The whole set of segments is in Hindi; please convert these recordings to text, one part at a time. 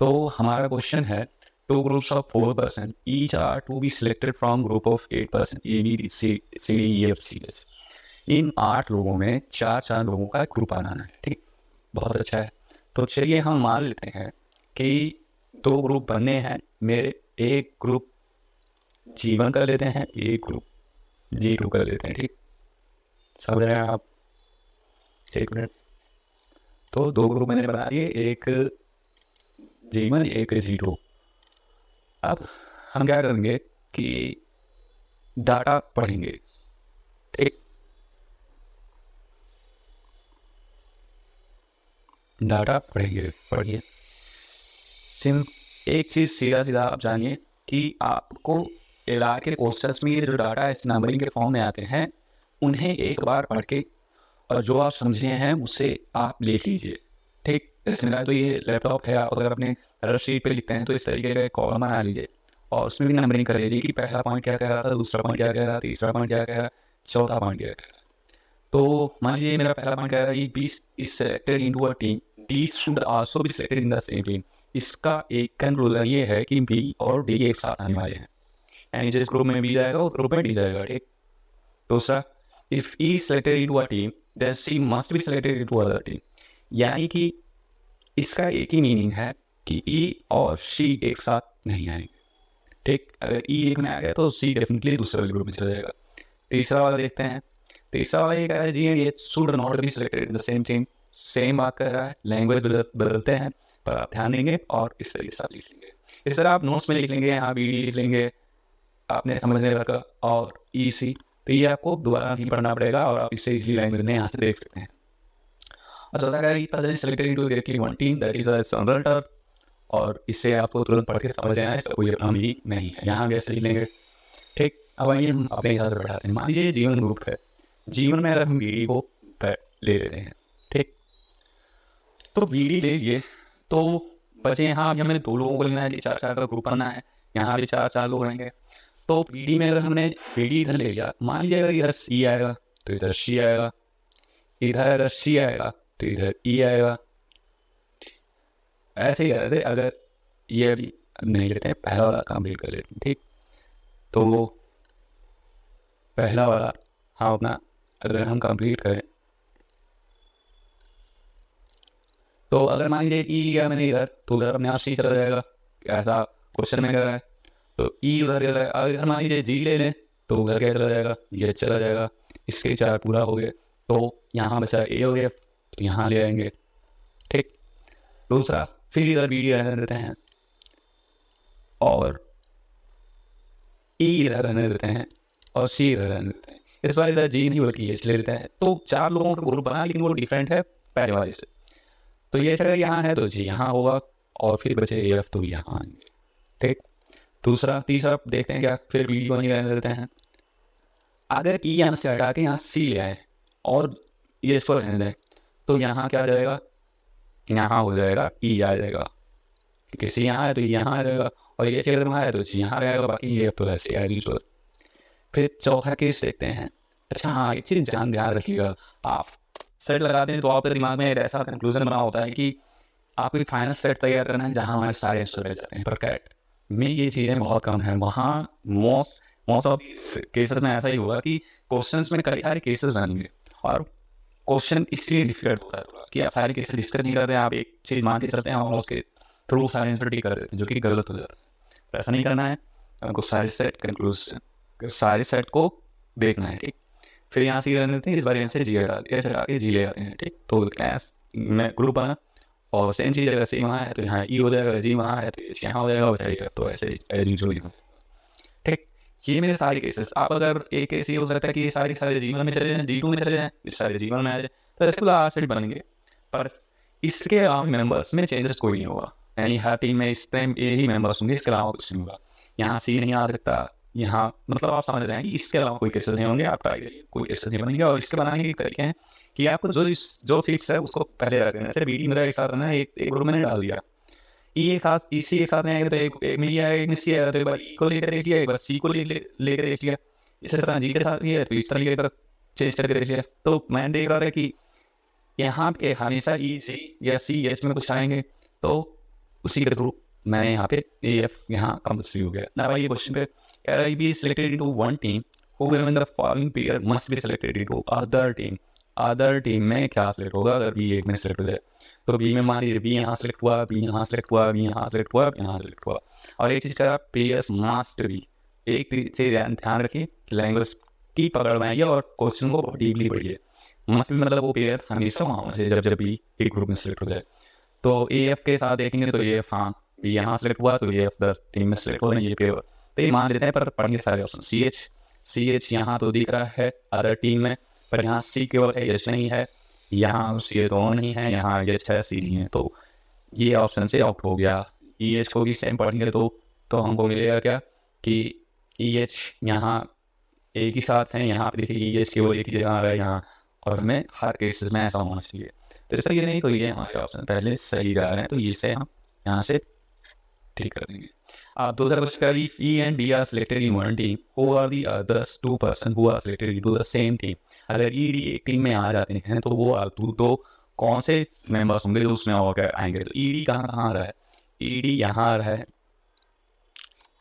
तो हमारा क्वेश्चन है, two groups of 4 person each are to be selected from group of 8 person A B C D E F C H. इन 8 लोगों में 4 लोगों का ग्रुप बनाना है। ठीक, बहुत अच्छा है। तो चलिए हम मान लेते हैं कि 2 ग्रुप बनने हैं मेरे। एक ग्रुप G1 कर लेते हैं, एक ग्रुप G2 कर लेते हैं। ठीक, समझ रहे हैं आप? एक मिनट। तो 2 ग्रुप मैंने बना दिए, एक G1 एक G2। अब हम क्या करेंगे कि डाटा पढ़ेंगे। ठीक, डाटा पढ़िए। एक चीज़ सीधा आप जानिए कि आपको एलआर के कोर्सेस में ये जो डाटा इस नंबरिंग के फॉर्म में आते हैं, उन्हें एक बार पढ़ के और जो आप समझे हैं उससे आप लिख लीजिए। ठीक, इसमें तो ये लैपटॉप है, आप अगर अपने रफ शीट पे लिखते हैं तो इस तरीके का कॉलम बना लीजिए और उसमें भी नंबरिंग कर लीजिए कि पहला पॉइंट क्या कह रहा था, दूसरा पॉइंट क्या कह रहा था, तीसरा पॉइंट क्या कह रहा, चौथा पॉइंट क्या कह रहा। तो मान लीजिए मेरा पहला पॉइंट कह रहा है कि B is selected into a team, D should also be selected in the same team. इसका एक कंक्लूजन ये है कि बी और डी एक साथ आने वाले हैं, यानी जिस ग्रुप में बी जाएगा उस ग्रुप में डी जाएगा। ठीक, दूसरा, if E selected into a team then C must be selected into other team. यानी कि इसका एक ही मीनिंग है कि ई और सी एक साथ नहीं आएंगे। ठीक, अगर ई एक में आ गया तो सी डेफिनेटली दूसरे ग्रुप में चला जाएगा। तीसरा वाला देखते हैं। तीसरा वाला ये कह रहा है जी ये should not be selected in the same team. Same बात कर रहा है, लैंग्वेज बदलते हैं पर आप ध्यान देंगे और इस तरीके से आप लिख लेंगे। इस तरह आप नोट्स में लिख लेंगे, यहाँ बी डी लिख लेंगे आपने समझने लगा, और ई सी। तो ये आपको दोबारा नहीं पढ़ना पड़ेगा और आप इससे इजीली लैंग्वेज में यहाँ से देख सकते हैं। और चौथा कह रहा है selected into exactly one team that is a general term, और इससे आपको तुरंत पढ़ के समझ लेना है, इसका कोई अपना मीनिंग नहीं है। यहाँ भी ऐसे लिख लेंगे। ठीक, अब आइए हम अपने हिसाब से बढ़ाते हैं। मान लीजिए जीवन ग्रुप है, जीवन में अगर हम बीडी को ले लेते हैं। ठीक, तो बीडी ले लिए तो बचे यहाँ, अभी हमें 2 लोगों को लेना है कि 4 का ग्रुप बनना है, यहाँ भी 4 लोग रहेंगे। तो बीडी में अगर हमने बीडी इधर ले लिया, मान लीजिए अगर इधर सी आएगा तो इधर सी आएगा, इधर अगर सी आएगा तो इधर ई आएगा। ऐसे ही रहते अगर ये भी नहीं लेते हैं, पहला वाला कंप्लीट कर लेते हैं। ठीक, तो पहला वाला हाँ अपना अगर हम कंप्लीट करें तो अगर मान लीजिए ई लिया मैंने इधर तो उधर अपने आप सी चला जाएगा, ऐसा क्वेश्चन में कह रहा है। तो ई उधर चला जाएगा। अगर मान लीजिए जी ले लें तो उधर क्या चला जाएगा, ये चला जाएगा। इसके 4 पूरा हो गए तो यहाँ बचा ए हो गया, तो यहाँ ले आएंगे। ठीक, दूसरा फिर इधर बी डी रहने देते हैं और ई इधर रहने देते हैं और सी इधर रहने देते हैं। इस बार इधर जी नहीं बल्कि एच ले लेते हैं। तो 4 लोगों का ग्रुप बना, लेकिन वो डिफरेंट है पहले वाले से। तो ये अगर यहाँ है तो जी यहाँ होगा और फिर बचे ए एफ तो यहाँ आएंगे। ठीक, तीसरा देखते हैं क्या, फिर बी डी को नहीं रहने देते हैं। अगर ई यहाँ से हटा के यहाँ सी ले आए और ये इसको रहने दें तो यहाँ क्या आ जाएगा, यहाँ हो जाएगा ई आ जाएगा, क्योंकि सी यहाँ है तो यहाँ आ जाएगा, और ये अगर वहाँ है तो सी यहाँ रहेगा, बाकी ये तो ऐसे आएगी। फिर चौथा केस देखते हैं। अच्छा हाँ, एक चीज़ ध्यान रखिएगा, आप सेट लगाते हैं तो आपके दिमाग में ऐसा कंक्लूजन बना होता है कि आपको एक फाइनल सेट तैयार करना है जहाँ हमारे सारे आंसर रह जाते हैं। पर कैट में ये चीज़ें बहुत कम है। वहाँ मोस्ट ऑफ केसेस में ऐसा ही होगा कि क्वेश्चंस में कई सारे केसेस बनेंगे और क्वेश्चन इसलिए डिफिकल्ट होता है थोड़ा कि आप सारे केसेस डिस्कस नहीं करते हैं, आप एक चीज़ मान के चलते हैं और उसके थ्रू सारे आंसर टिक कर देते हैं, जो कि गलत हो जाता है। ऐसा नहीं करना है, आपको सारे सेट को देखना है। ठीक, फिर यहाँ से रहने देते हैं, इस बार यहाँ से जी हटा के जी ले आते हैं। ठीक, तो क्लास में ग्रुप बना और सेम चीज़ अगर सी वहाँ है तो यहाँ ई हो जाएगा, जी वहाँ है तो यहाँ हो जाएगा, तो ऐसे ठीक। ये मेरे सारे केसेस। आप अगर एक केस ये हो सकता है कि ये सारे जीवन में चले जाएँ, जी2 में चले जाएँ, इस सारे जीवन में आ जाए, तो ऐसे लास्ट सेट बनेंगे। पर इसके अलावा मेंबर्स में चेंजेस कोई नहीं होगा, यानी हर टीम में इस टाइम ये ही मेंबर्स होंगे, इसके अलावा कुछ नहीं होगा। यहाँ सी नहीं आ सकता, यहाँ मतलब आप समझ रहे हैं कि इसके अलावा कोई केसेस नहीं होंगे। आप ट्राई करिए, कोई केसेस नहीं बनेंगे। और इसके बनाने के तरीके हैं कि आपको जो फिक्स है उसको पहले रख देना। जैसे बीडी मेरा एक साथ रहना है, एक ग्रुप मैंने डाल दिया, ई एक साथ इसी एक साथ में आएगा तो एक में आएगा, एक में सी आएगा, तो एक बार ई को लेकर देख लिया, एक बार सी को लेकर देख लिया, इसी तरह जी के साथ लिया तो इस तरीके का चेंज करके देख लिया। तो मैं देख रहा था कि यहाँ पे हमेशा ई सी या सी एच में कुछ आएंगे, तो उसी के थ्रू मैंने यहाँ पे ए एफ यहाँ कंपल्सरी हो गया ना भाई। ये क्वेश्चन पे कह रहा है B selected into one team who given the following player must be selected into other team. Other team में क्या सिलेक्ट होगा अगर बी एक में सिलेक्ट हो जाए? तो बी में मान लीजिए बी यहाँ सेलेक्ट हुआ, बी यहाँ सेलेक्ट हुआ, बी यहाँ सेलेक्ट हुआ, यहाँ सेलेक्ट हुआ। और एक चीज़ का प्लेयर्स मस्ट बी, एक चीज़ ध्यान रखिए, लैंग्वेज की पकड़ बनाइए और क्वेश्चन को डीपली पढ़िए। मस्ट बी मतलब वो प्लेयर हमेशा वहाँ से जब भी एक ग्रुप में सेलेक्ट हो जाए। तो ए एफ के साथ देखेंगे तो ए एफ, हाँ बी यहाँ सेलेक्ट हुआ तो ए एफ द टीम में सेलेक्ट हो रहे हैं ये प्लेयर, तो ये मान लेते हैं। पर पढ़ेंगे सारे ऑप्शन। सी एच यहाँ तो दिख रहा है अदर टीम में, पर यहाँ सी केवल है, एच नहीं है। यहाँ सी दोनों नहीं है, यहाँ एच है सी नहीं है, तो ये ऑप्शन से आउट हो गया। ई एच को भी सेम पढ़ेंगे तो हमको मिलेगा क्या कि ई एच यहाँ एक ही साथ है, यहाँ पे देखिए ई एच केवल एक ही जगह आ रहा है यहाँ, और हमें हर केसेस में ऐसा होना चाहिए। तो ऐसा ये नहीं तो ये हमारे ऑप्शन पहले सही जा रहे हैं, तो ये से हम यहाँ से ठीक कर देंगे। आप दूसरा क्वेश्चन करिए, E and D are selected in one team, who are the others two person who are selected into the same team. अगर ई डी एक टीम में आ जाते हैं तो वो दो कौन से मेंबर्स होंगे जो उसमें और आएंगे? तो ई डी कहाँ आ रहा है? ई डी यहाँ आ रहा है,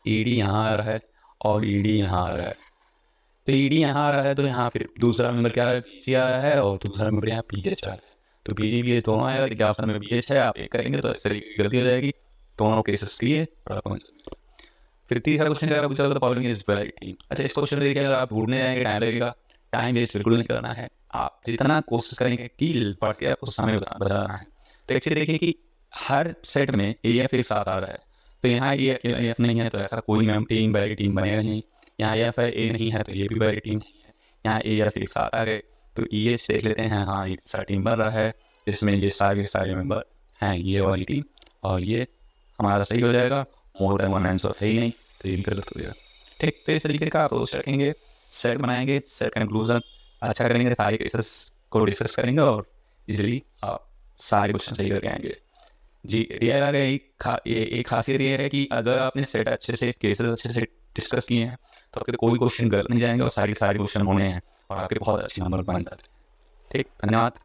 ई डी यहाँ आ रहा है और ई डी यहाँ आ रहा है। तो ई डी यहाँ आ रहा है तो यहाँ फिर दूसरा मेंबर क्या है? पी जी आ रहा है, और दूसरा मेंबर यहाँ पी एच आ रहा है। तो पी जी बी एच दोनों आएगा, क्या ऑप्शन में बी एच है, आप एक करेंगे तो इस तरीके की गलती हो जाएगी। दोनों केसेस के लिए फिर तीसरा क्वेश्चन क्या पूछा था? Following is valid team. अच्छा, इस क्वेश्चन देखिए, अगर आप ढूंढने जाएंगे टाइम लगेगा, टाइम वेस्ट बिल्कुल नहीं करना है। आप जितना कोशिश करेंगे कि पढ़ के आपको समय बचाना है। तो एक्चुअली देखिए कि हर सेट में ए एफ एक साथ आ रहा है, तो यहाँ ए एफ नहीं है तो ऐसा कोई मैम टीम वैलिड टीम बनेगा नहीं। यहाँ ए एफ है, ए नहीं है तो ये भी वैलिड टीम नहीं है। यहाँ ए एफ एक साथ आ गए तो ई एच देख लेते हैं, हाँ एक साथ टीम बन रहा है, इसमें ये सारे मेंबर हैं ये वाली टीम, और ये हमारा सही हो जाएगा। मोर देन वन आंसर है ही नहीं तो ये भी गलत हो जाएगा। ठीक, तो इस तरीके का अप्रोच रखेंगे, सेट बनाएंगे, सेट कंक्लूजन अच्छा करेंगे, सारे केसेस को डिस्कस करेंगे और इजीली आप सारे क्वेश्चन सही करके आएंगे। जी डी आर आर एक खासियत ये है कि अगर आपने सेट अच्छे से केसेस अच्छे से डिस्कस किए हैं तो आपके कोई क्वेश्चन गलत नहीं जाएंगे और सारे क्वेश्चन होने हैं और आपके बहुत अच्छे नंबर बन जाते हैं। ठीक, धन्यवाद।